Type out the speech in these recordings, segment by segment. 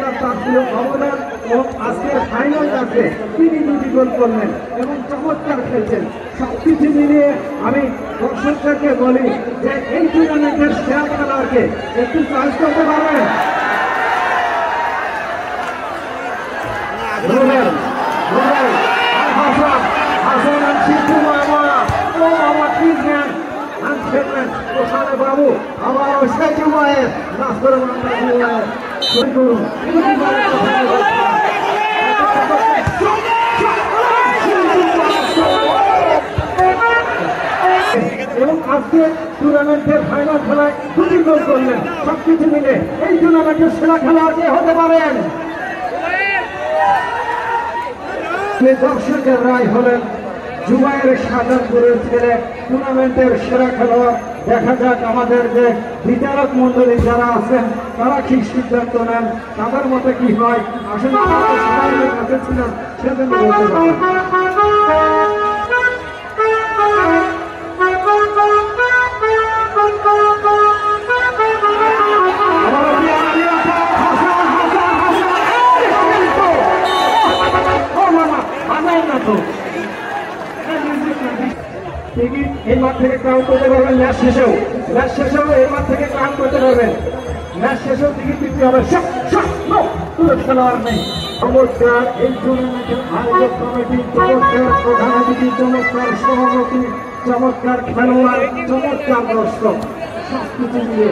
চমৎকার তার ছিল অবদান এবং আজকের ফাইনাল ম্যাচে তিনি 2টি গোল করলেন এবং চমৎকার খেলছেন। সবকিছু মিলিয়ে আমি দর্শকদেরকে বলি যে এই টুর্নামেন্টের সেরা খেলোয়াড়কে একটু চয়েস করতে পারবেন। বাবু আবার সেই যুবায়ের নাচ করে করুন এবং আজকে টুর্নামেন্টের ফাইনাল খেলায় 2টি গোল করলেন। সবকিছু মিলে এই টুর্নামেন্টের সেরা খেলোয়াড় কে হতে পারেন? দর্শকের রায় হলেন জুবায়ের শাহজাহানপুরের ছেলে টুর্নামেন্টের সেরা খেলোয়াড়। দেখা যাক আমাদের যে বিচারক মন্ডলী যারা আছেন তারা কি সিদ্ধান্ত নেন, তাদের মতে কি হয়। আসলে কাছে ছিলেন সেজন্য বলতে পারেন। এই মাঠ থেকে ক্রাউন করতে পারবেন ম্যাচ শেষেও এই মাঠ থেকে ক্রাউন করতে পারবেন। ম্যাচ শেষেও টিকিট দিতে হবে। খেলোয়াড় নেই। চমৎকার এই টুর্নামেন্টের আয়োজক কমিটি, চমৎকার প্রধান অতিথি, চমৎকার সভাপতি, চমৎকার খেলোয়াড়, চমৎকার দর্শক, সবকিছু মিলে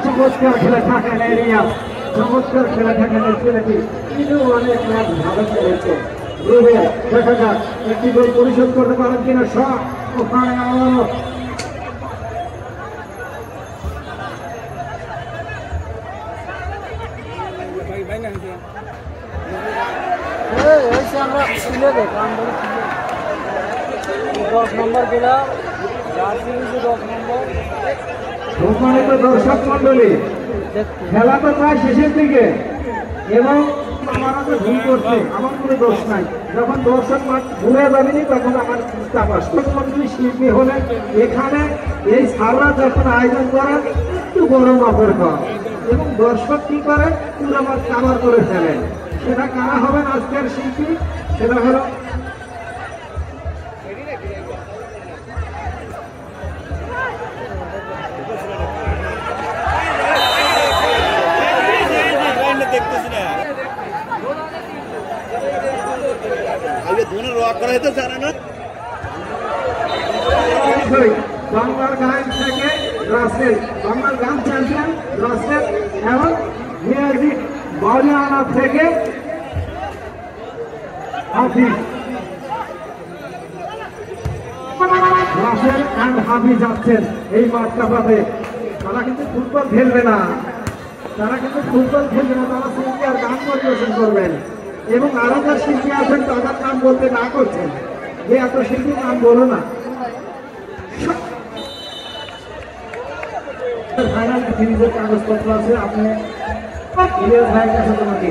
চমৎকার খেলে থাকেন এরিয়া, চমৎকার খেলে থাকেন এই ছেলেটি। কিন্তু অনেক ম্যাচ ভালো খেলেছে। দেখা যাক একটি গোল পরিশোধ করতে পারেন কিনা। সব ওখানে সম্মানিত দর্শক মন্ডলী, খেলা তো প্রায় শেষের দিকে এবং আমার ভুল করছে, আমার কোনো দোষ নাই। যখন দর্শক ঘুরে যাবেনি তখন আমার চাপ আসবে। মন্ডলী শিল্পী হলেন এখানে এই সাররা যখন আয়োজন করেন একটু বড় মাপের কর এবং দর্শক কি করে পুরো আমার কাভার করে ফেলেন। সেটা কারা হবেন আজকের শিল্পী? সেটা হলো বাংলার গান থেকে রাসেল, বাংলার গান চ্যাম্পিয়ন রাসেল এবং মিয়াজিক বাউলিয়ানা থেকে হাফিজ। রাসেল অ্যান্ড হাফিজ যাচ্ছেন এই মাঠটা পাবে। তারা কিন্তু ফুটবল খেলবে না, তারা শিল্পী আর গান পরিবেশন করবেন এবং আরো যারা শিল্পী আছেন তাদের নাম বলতে না করছেন যে এত শিল্পীর নাম বলো না। ফাইনাল সিরিজের কাগজপত্র আছে, আপনি ইলিয়াস ভাইয়ের কাছে তোমাকে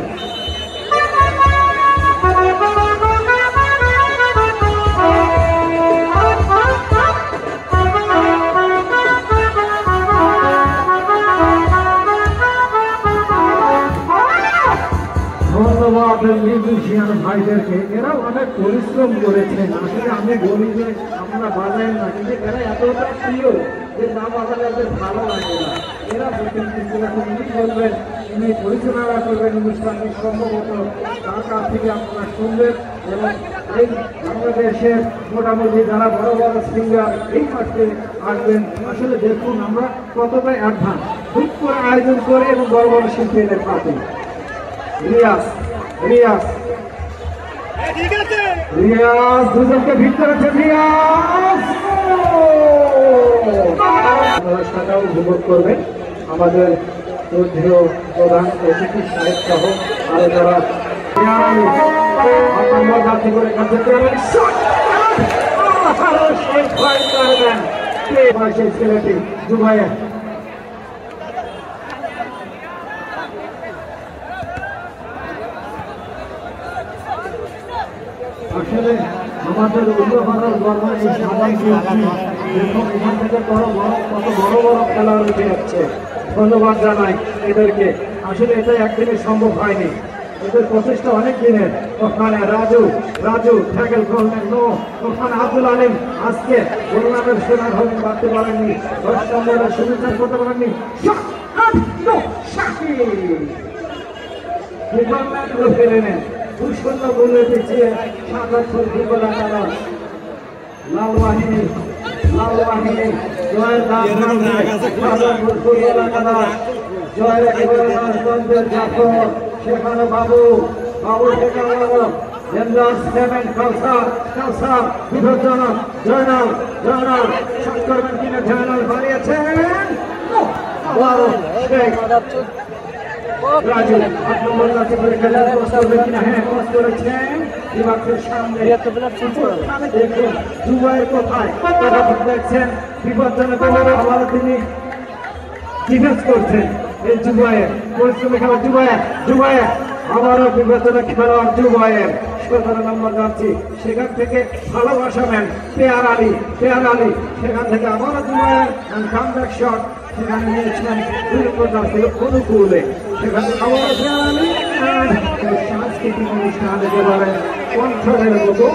ধন্যবাদ মিউজিশিয়ান ভাইদেরকে। এরা অনেক পরিশ্রম করেছেন। আসলে আমি বলি যে আমরা বাজাই না, কিন্তু এরা এতটা প্রিয় যে না বাজালে ওদের ভালো লাগে না। এরা বলবেন, উনি পরিচালনা করবেন অনুষ্ঠানটি, সম্ভবত তার কাছ থেকে আপনারা শুনবেন এবং এই বাংলাদেশের মোটামুটি যারা বড় বড় সিঙ্গার এই মাঠে আসবেন। আসলে দেখুন আমরা কতটা অ্যাডভান্স খুব করে আয়োজন করে এবং বড় বড় শিল্পীদের পাতে রিয়াজ দুজনকে ভিড় করেছে। সাজাও উপভোগ করবেন আমাদের শ্রদ্ধেয় প্রধান অতিথি সাহেব সহ আরো যারা ছেলেটি জুবাইয়ের আসলে আমাদের উল্টোপাড়ার গর্ব এই সাদা দেখুন এখান থেকে কত বড় বড় খেলোয়াড় উঠে যাচ্ছে। ধন্যবাদ জানাই এদেরকে। আসলে এটা একদিনে সম্ভব হয়নি, এদের প্রচেষ্টা অনেক দিনের। ওখানে রাজু ট্যাকেল করলেন, ওখানে আব্দুল আলিম আজকে বলরামের সেনার হয়ে বাড়তে পারেননি, 10 নম্বরের সুবিচার করতে পারেননি। ফেলে নেন 2-0 গোলে পিছিয়ে 77 ফুটবল আনারা লাল বাহিনী জয়ের দাম ফুটবল আনারা জয়ের একেবারে রাজগঞ্জের জাফর, সেখানে বাবু সেখানে বিপজ্জনক জয়নাল সংকরবেন কিনা, জয়নাল বাড়িয়েছেন রাজু 8 নম্বর কাছে করে খেলার পোস্ট করবেন কিনা, হ্যাঁ পোস্ট করেছেন বিভাগের সামনে। দেখুন জুবাইয়ের কোথায় দেখছেন বিপজ্জনক আবার তিনি ডিফেন্স করছেন। এই জুবাইয়ের পরিশ্রমী খেলা, জুবাইয়ের আবারও বিপজ্জনক খেলোয়াড় জুবাইয়ের 17 নম্বর যাচ্ছি, সেখান থেকে ভালোবাসা নেন পেয়ার আলী সেখান থেকে আবারও জুবাইয়ের কামব্যাক শট, সেখানে নিয়েছিলেন অনুকূলে, সেখানে আবারও পেয়ার আলী সাংস্কৃতিক অনুষ্ঠান একেবারে কণ্ঠের মতো